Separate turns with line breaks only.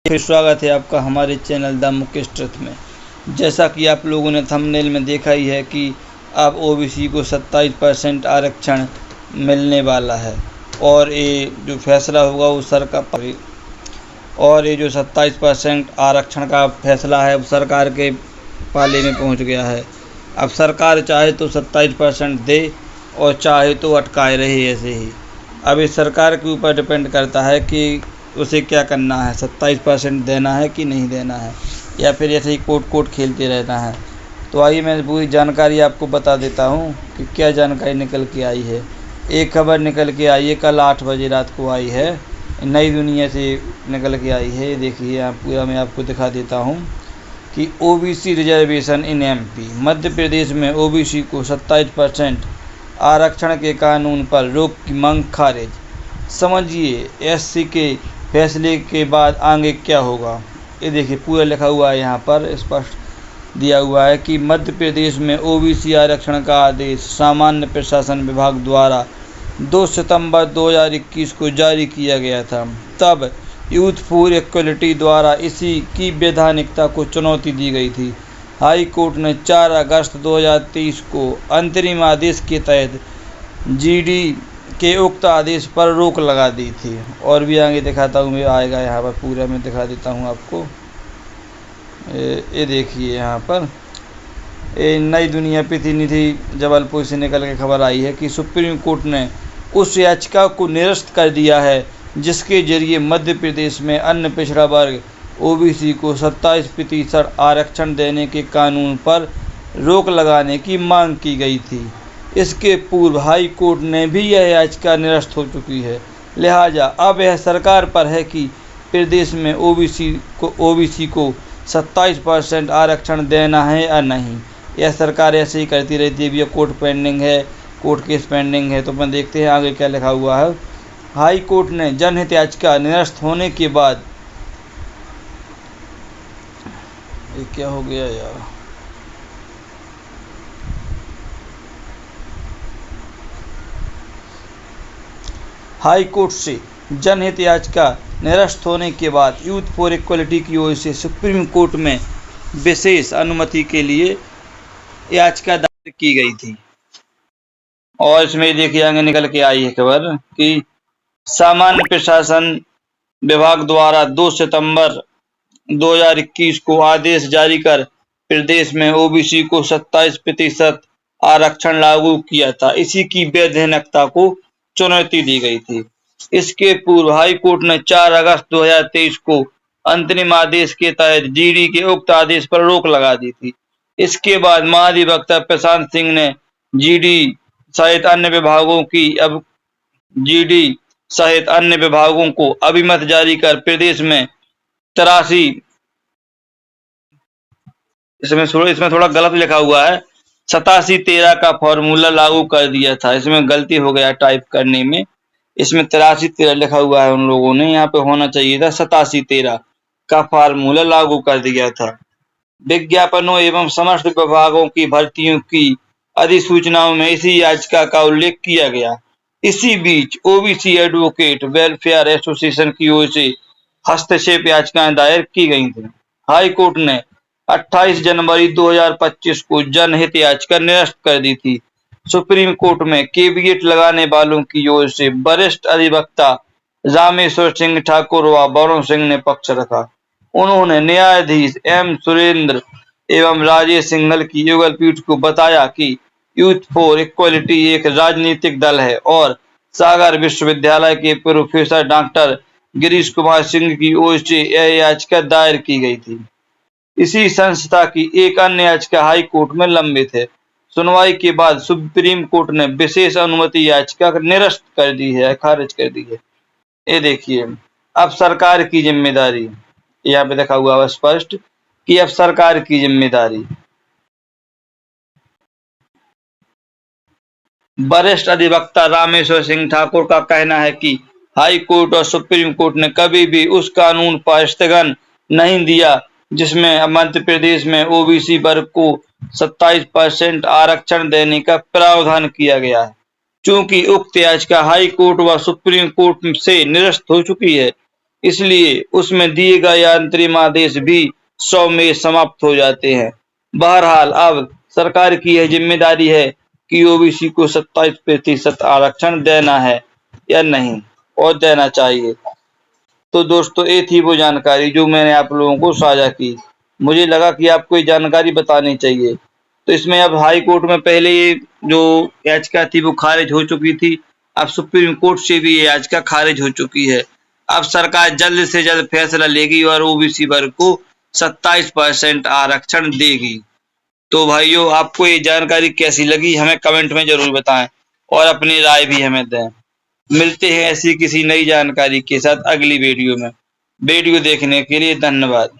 फिर स्वागत है आपका हमारे चैनल द मुकेश ट्रुथ में। जैसा कि आप लोगों ने थंबनेल में देखा ही है कि अब ओबीसी को 27% आरक्षण मिलने वाला है और ये जो फैसला होगा वो सरकार और ये जो 27% आरक्षण का फैसला है वो सरकार के पाले में पहुंच गया है। अब सरकार चाहे तो 27% दे और चाहे तो अटकाए रहे ऐसे ही। अब इस सरकार के ऊपर डिपेंड करता है कि उसे क्या करना है, 27% देना है कि नहीं देना है, या फिर ऐसे ही कोट खेलते रहना है। तो आइए मैं पूरी जानकारी आपको बता देता हूँ कि क्या जानकारी निकल के आई है। एक खबर निकल के आई है, कल 8 बजे रात को आई है, नई दुनिया से निकल के आई है। देखिए आप पूरा मैं आपको दिखा देता हूँ कि OBC reservation in MP, Madhya Pradesh में ओबीसी को 27% आरक्षण के कानून पर रोक की मांग खारिज। समझिए एससी के फैसले के बाद आगे क्या होगा। ये देखिए पूरा लिखा हुआ है, यहाँ पर स्पष्ट दिया हुआ है कि मध्य प्रदेश में ओबीसी आरक्षण का आदेश सामान्य प्रशासन विभाग द्वारा 2 सितंबर 2021 को जारी किया गया था। तब यूथ फॉर इक्वलिटी द्वारा इसी की वैधानिकता को चुनौती दी गई थी। हाई कोर्ट ने 4 अगस्त 2023 को अंतरिम आदेश के तहत जीडी के उक्त आदेश पर रोक लगा दी थी। और भी आगे दिखाता हूँ, मैं आएगा यहाँ पर पूरा मैं दिखा देता हूँ आपको। ये देखिए यहाँ पर नई दुनिया प्रतिनिधि जबलपुर से निकल के खबर आई है कि सुप्रीम कोर्ट ने उस याचिका को निरस्त कर दिया है जिसके जरिए मध्य प्रदेश में अन्य पिछड़ा वर्ग ओबीसी को 27% आरक्षण देने के कानून पर रोक लगाने की मांग की गई थी। इसके पूर्व हाई कोर्ट ने भी यह याचिका निरस्त हो चुकी है। लिहाजा अब यह सरकार पर है कि प्रदेश में ओबीसी को 27% आरक्षण देना है या नहीं। यह सरकार ऐसे ही करती रहती है। अभी कोर्ट पेंडिंग है, कोर्ट केस पेंडिंग है, तो अपन देखते हैं आगे क्या लिखा हुआ है। हाई कोर्ट ने जनहित याचिका निरस्त होने के बाद, ये क्या हो गया यार, हाई कोर्ट से जनहित याचिका निरस्त होने के बाद यूथ फॉर इक्वलिटी की ओर से सुप्रीम कोर्ट में विशेष अनुमति के लिए याचिका दायर की गई थी। और इसमें देखिए आगे निकल के आई है खबर कि सामान्य प्रशासन विभाग द्वारा 2 सितंबर 2021 को आदेश जारी कर प्रदेश में ओबीसी को 27% आरक्षण लागू किया था। इसी की वैधानिकता को चुनौती दी गई थी। इसके पूर्व हाई कोर्ट ने 4 अगस्त 2023 को अंतरिम आदेश के तहत जीडी के उक्त आदेश पर रोक लगा दी थी। इसके बाद महाधिवक्ता प्रशांत सिंह ने जीडी सहित अन्य विभागों को अभिमत जारी कर प्रदेश में 83, इसमें थोड़ा गलत लिखा हुआ है, 87-13 का फॉर्मूला लागू कर दिया था। इसमें गलती हो गया टाइप करने में, इसमें 83-13 लिखा हुआ है। उन लोगों ने यहाँ पे होना चाहिए था 87-13 का फार्मूला लागू कर दिया था। विज्ञापनों एवं समस्त विभागों की भर्तियों की अधिसूचनाओं में इसी याचिका का उल्लेख किया गया। इसी बीच ओबीसी एडवोकेट वेलफेयर एसोसिएशन की ओर से हस्तक्षेप याचिकाएं दायर की गई थी। हाई कोर्ट ने 28 जनवरी 2025 को जनहित याचिका निरस्त कर दी थी। सुप्रीम कोर्ट में केवीएट लगाने वालों की ओर से वरिष्ठ अधिवक्ता रामेश्वर सिंह ठाकुर व वरुण सिंह ने पक्ष रखा। उन्होंने न्यायाधीश एम सुरेंद्र एवं राजेश सिंघल की युगल पीठ को बताया कि यूथ फॉर इक्वलिटी एक राजनीतिक दल है और सागर विश्वविद्यालय के प्रोफेसर डॉक्टर गिरीश कुमार सिंह की ओर से यह याचिका दायर की गई थी। इसी संस्था की एक अन्य याचिका हाई कोर्ट में लंबित है। सुनवाई के बाद सुप्रीम कोर्ट ने विशेष अनुमति याचिका निरस्त कर दी है, खारिज कर दी है। ये देखिए अब सरकार की जिम्मेदारी, यहाँ पे देखा हुआ है स्पष्ट कि अब सरकार की जिम्मेदारी। वरिष्ठ अधिवक्ता रामेश्वर सिंह ठाकुर का कहना है कि हाई कोर्ट और सुप्रीम कोर्ट ने कभी भी उस कानून पर स्थगन नहीं दिया जिसमें मध्य प्रदेश में ओबीसी वर्ग को 27% आरक्षण देने का प्रावधान किया गया है। चूंकि उक्त याचिका हाई कोर्ट व सुप्रीम कोर्ट से निरस्त हो चुकी है, इसलिए उसमें दिए गए अंतरिम आदेश भी 100 में समाप्त हो जाते हैं। बहरहाल अब सरकार की यह जिम्मेदारी है कि ओबीसी को 27% आरक्षण देना है या नहीं, और देना चाहिए। तो दोस्तों, ये थी वो जानकारी जो मैंने आप लोगों को साझा की। मुझे लगा कि आपको ये जानकारी बतानी चाहिए। तो इसमें अब हाई कोर्ट में पहले ये जो याचिका थी वो खारिज हो चुकी थी। अब सुप्रीम कोर्ट से भी ये याचिका खारिज हो चुकी है। अब सरकार जल्द से जल्द फैसला लेगी और ओबीसी वर्ग को 27% आरक्षण देगी। तो भाइयों, आपको ये जानकारी कैसी लगी हमें कमेंट में जरूर बताएं और अपनी राय भी हमें दें। मिलते हैं ऐसी किसी नई जानकारी के साथ अगली वीडियो में। वीडियो देखने के लिए धन्यवाद।